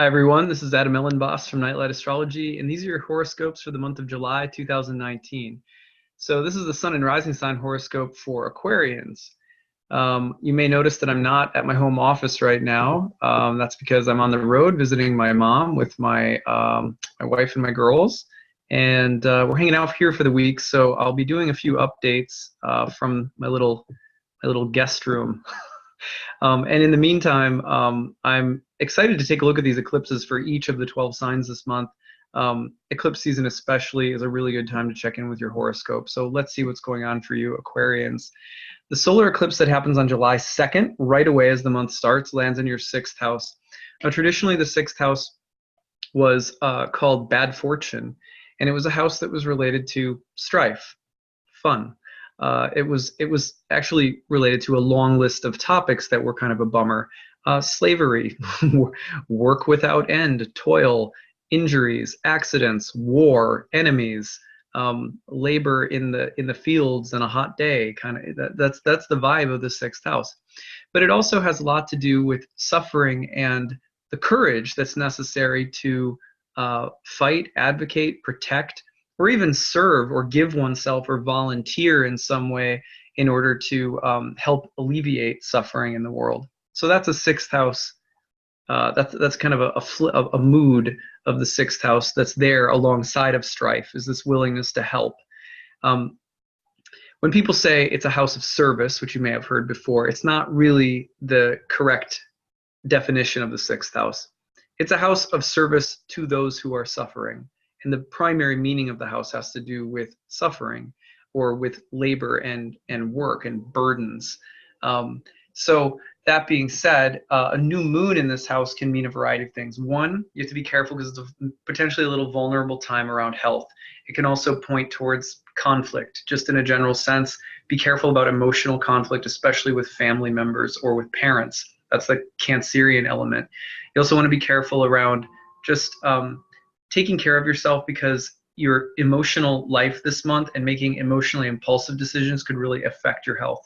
Hi everyone, this is Elenbaas from Nightlight Astrology, and these are your horoscopes for the month of July 2019. So this is the Sun and Rising Sign horoscope for Aquarians. You may notice that I'm not at my home office right now. That's because I'm on the road visiting my mom with my wife and my girls, and we're hanging out here for the week. So I'll be doing a few updates from my little guest room. And in the meantime, I'm excited to take a look at these eclipses for each of the 12 signs this month. Eclipse season especially is a really good time to check in with your horoscope. So let's see what's going on for you, Aquarians. The solar eclipse that happens on July 2nd, right away as the month starts, lands in your sixth house. Now, traditionally, the sixth house was called bad fortune, and it was a house that was related to strife, fun. It was actually related to a long list of topics that were kind of a bummer. Slavery, work without end, toil, injuries, accidents, war, enemies, labor in the fields on a hot day. Kind of that's the vibe of the sixth house. But it also has a lot to do with suffering and the courage that's necessary to fight, advocate, protect, or even serve or give oneself or volunteer in some way in order to help alleviate suffering in the world. So that's a sixth house. That's kind of a mood of the sixth house that's there alongside of strife, is this willingness to help. When people say it's a house of service, which you may have heard before, it's not really the correct definition of the sixth house. It's a house of service to those who are suffering. And the primary meaning of the house has to do with suffering or with labor and work and burdens. So that being said, a new moon in this house can mean a variety of things. One, you have to be careful because it's potentially a little vulnerable time around health. It can also point towards conflict, just in a general sense. Be careful about emotional conflict, especially with family members or with parents. That's the Cancerian element. You also want to be careful around just taking care of yourself, because your emotional life this month and making emotionally impulsive decisions could really affect your health.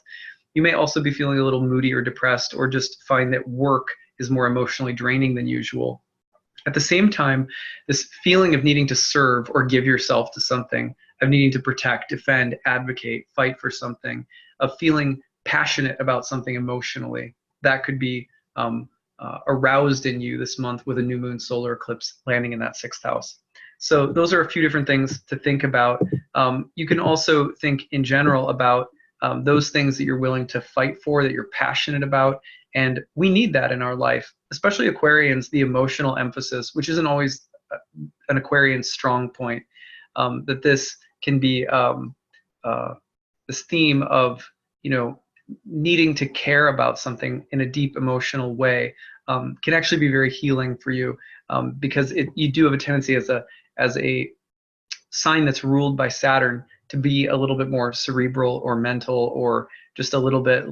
You may also be feeling a little moody or depressed, or just find that work is more emotionally draining than usual. At the same time, this feeling of needing to serve or give yourself to something, of needing to protect, defend, advocate, fight for something, of feeling passionate about something emotionally, that could be aroused in you this month with a new moon solar eclipse landing in that sixth house. So those are a few different things to think about. You can also think in general about those things that you're willing to fight for, that you're passionate about. And we need that in our life, especially Aquarians, the emotional emphasis, which isn't always an Aquarian strong point, that this can be this theme of, needing to care about something in a deep emotional way can actually be very healing for you, because you do have a tendency as a sign that's ruled by Saturn to be a little bit more cerebral or mental, or just a little bit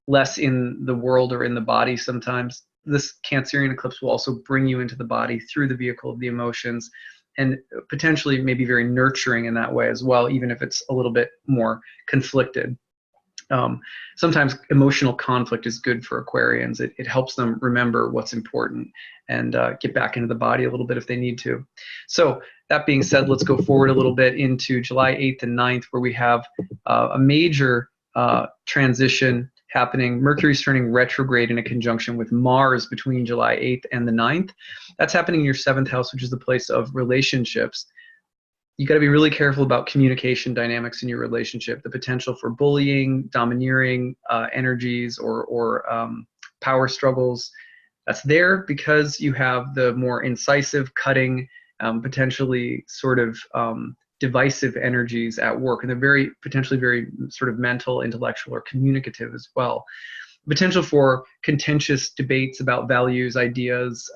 less in the world or in the body sometimes. This Cancerian eclipse will also bring you into the body through the vehicle of the emotions, and potentially maybe very nurturing in that way as well, even if it's a little bit more conflicted. Sometimes emotional conflict is good for Aquarians. It helps them remember what's important and get back into the body a little bit if they need to. So that being said, let's go forward a little bit into July 8th and 9th, where we have a major transition happening. Mercury's turning retrograde in a conjunction with Mars between July 8th and the 9th. That's happening in your seventh house, which is the place of relationships. You got to be really careful about communication dynamics in your relationship, the potential for bullying, domineering energies, or power struggles. That's there because you have the more incisive, cutting, potentially sort of divisive energies at work, and they're potentially very sort of mental, intellectual, or communicative as well. Potential for contentious debates about values, ideas,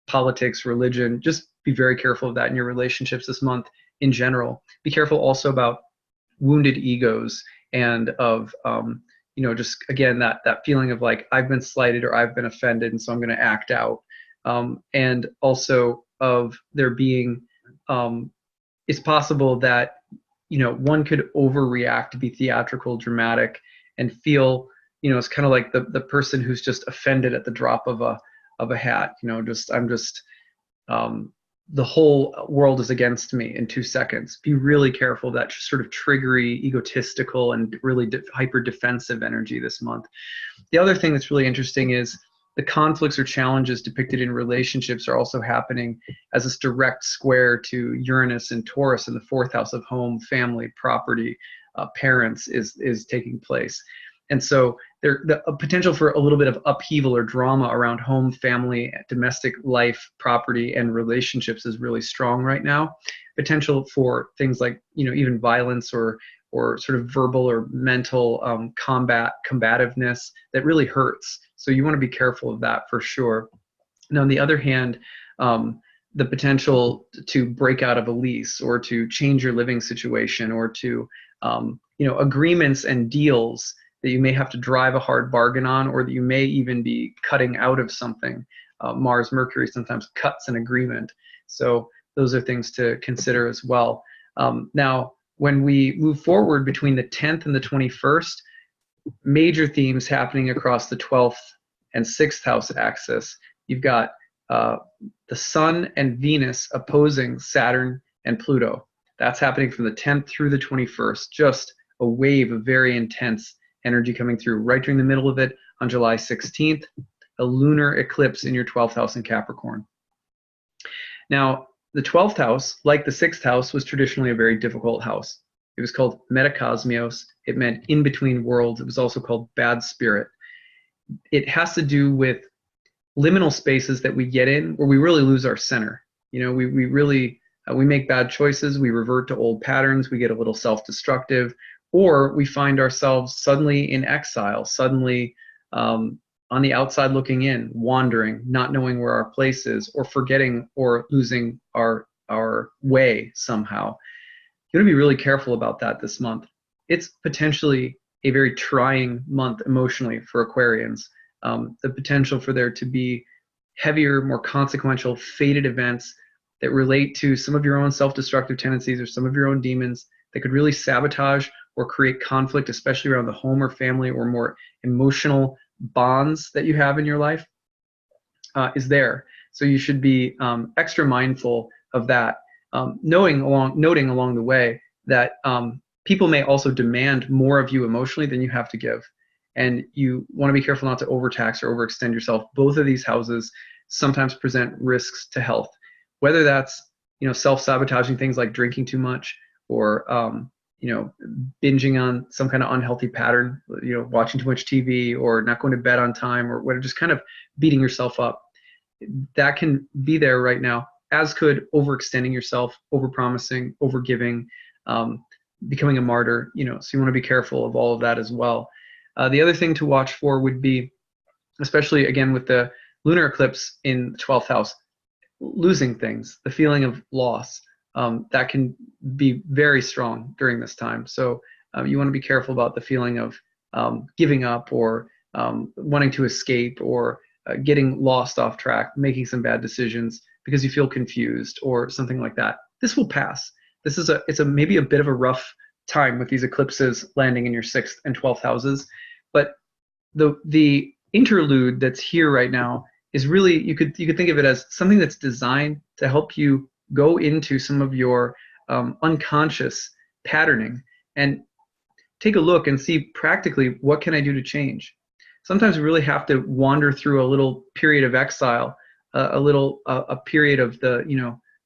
politics, religion. Just be very careful of that in your relationships this month in general. Be careful also about wounded egos and of just again that feeling of like, I've been slighted or I've been offended, and so I'm going to act out. And also of there being it's possible that one could overreact, to be theatrical, dramatic, and feel it's kind of like the person who's just offended at the drop of of a hat. The whole world is against me in 2 seconds. Be really careful of that sort of triggery, egotistical, and really hyper defensive energy this month. The other thing that's really interesting is the conflicts or challenges depicted in relationships are also happening as this direct square to Uranus and Taurus in the 4th house of home, family, property, parents is taking place. And so the potential for a little bit of upheaval or drama around home, family, domestic life, property, and relationships is really strong right now. Potential for things like, even violence or sort of verbal or mental combativeness that really hurts. So you want to be careful of that for sure. Now, on the other hand, the potential to break out of a lease or to change your living situation or to, agreements and deals that you may have to drive a hard bargain on, or that you may even be cutting out of something. Mars, Mercury sometimes cuts an agreement. So those are things to consider as well. Now, when we move forward between the 10th and the 21st, major themes happening across the 12th and 6th house axis. You've got the Sun and Venus opposing Saturn and Pluto. That's happening from the 10th through the 21st. Just a wave of very intense energy coming through. Right during the middle of it, on July 16th, a lunar eclipse in your 12th house in Capricorn. Now, the 12th house, like the 6th house, was traditionally a very difficult house. It was called Metacosmios. It meant in between worlds. It was also called bad spirit. It has to do with liminal spaces that we get in where we really lose our center. We make bad choices. We revert to old patterns. We get a little self-destructive, or we find ourselves suddenly in exile, suddenly on the outside looking in, wandering, not knowing where our place is, or forgetting or losing our way somehow. You want to be really careful about that this month. It's potentially a very trying month emotionally for Aquarians. The potential for there to be heavier, more consequential, fated events that relate to some of your own self-destructive tendencies or some of your own demons that could really sabotage or create conflict, especially around the home or family or more emotional bonds that you have in your life, is there. So you should be extra mindful of that. Noting along the way that people may also demand more of you emotionally than you have to give. And you want to be careful not to overtax or overextend yourself. Both of these houses sometimes present risks to health, whether that's self-sabotaging things like drinking too much or binging on some kind of unhealthy pattern, watching too much TV or not going to bed on time or whatever, just kind of beating yourself up. That can be there right now, as could overextending yourself, overpromising, overgiving, becoming a martyr. So you want to be careful of all of that as well. The other thing to watch for would be, especially again with the lunar eclipse in the 12th house, losing things, the feeling of loss. That can be very strong during this time. So you want to be careful about the feeling of giving up or wanting to escape or getting lost off track, making some bad decisions because you feel confused or something like that. This will pass. It's maybe a bit of a rough time with these eclipses landing in your 6th and 12th houses, but the interlude that's here right now is really, you could think of it as something that's designed to help you go into some of your unconscious patterning and take a look and see practically what can I do to change. Sometimes we really have to wander through a little period of exile, a period of a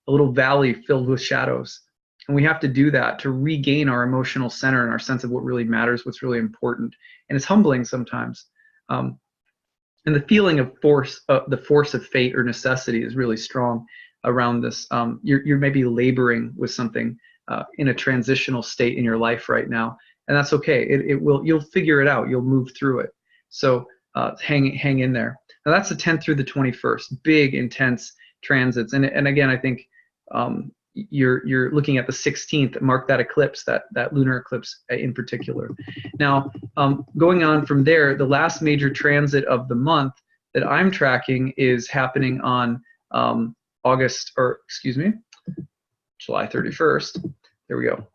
little valley filled with shadows. And we have to do that to regain our emotional center and our sense of what really matters, what's really important. And it's humbling sometimes. And the feeling of the force of fate or necessity is really strong around this. You're maybe laboring with something in a transitional state in your life right now, and that's okay. You'll figure it out. You'll move through it. So hang in there. Now that's the 10th through the 21st, big intense transits. And again, I think you're looking at the 16th, mark that eclipse, that lunar eclipse in particular. Now, going on from there, the last major transit of the month that I'm tracking is happening on July 31st. There we go.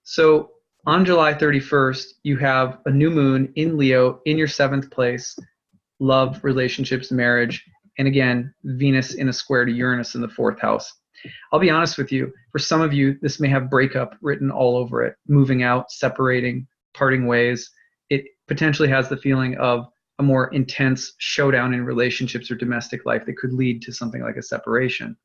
So on July 31st, you have a new moon in Leo in your 7th place, love, relationships, marriage. And again, Venus in a square to Uranus in the 4th house. I'll be honest with you, for some of you, this may have breakup written all over it, moving out, separating, parting ways. It potentially has the feeling of a more intense showdown in relationships or domestic life that could lead to something like a separation.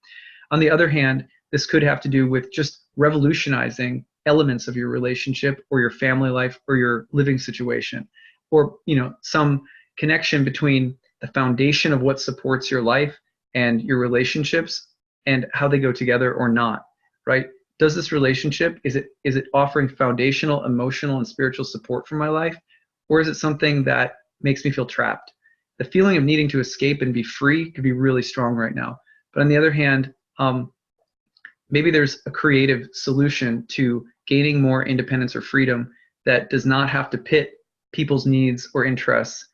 On the other hand, this could have to do with just revolutionizing elements of your relationship or your family life or your living situation, or some connection between the foundation of what supports your life and your relationships and how they go together or not, right? Does this relationship, is it offering foundational, emotional, and spiritual support for my life? Or is it something that makes me feel trapped? The feeling of needing to escape and be free could be really strong right now. But on the other hand, maybe there's a creative solution to gaining more independence or freedom that does not have to pit people's needs or interests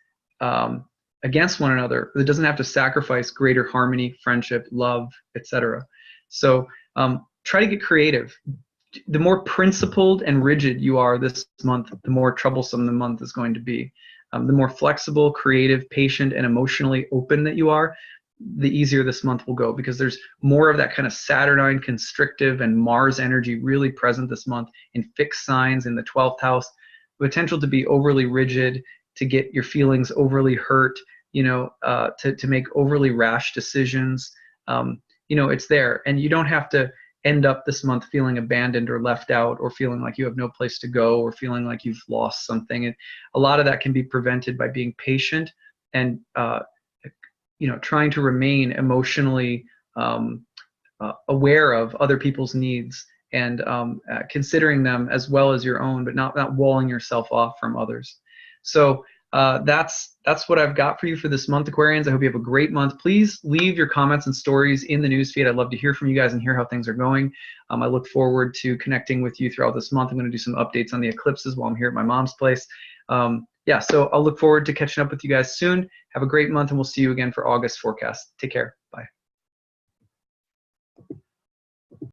against one another. It doesn't have to sacrifice greater harmony, friendship, love, etc. So try to get creative. The more principled and rigid you are this month, the more troublesome the month is going to be. The more flexible, creative, patient, and emotionally open that you are, the easier this month will go, because there's more of that kind of Saturnine, constrictive, and Mars energy really present this month in fixed signs in the 12th house. Potential to be overly rigid, to get your feelings overly hurt, to make overly rash decisions. It's there, and you don't have to end up this month feeling abandoned or left out, or feeling like you have no place to go, or feeling like you've lost something. And a lot of that can be prevented by being patient and trying to remain emotionally aware of other people's needs, and considering them as well as your own, but not walling yourself off from others. So that's what I've got for you for this month, Aquarians. I hope you have a great month. Please leave your comments and stories in the newsfeed. I'd love to hear from you guys and hear how things are going. I look forward to connecting with you throughout this month. I'm going to do some updates on the eclipses while I'm here at my mom's place. So I'll look forward to catching up with you guys soon. Have a great month, and we'll see you again for August forecast. Take care. Bye.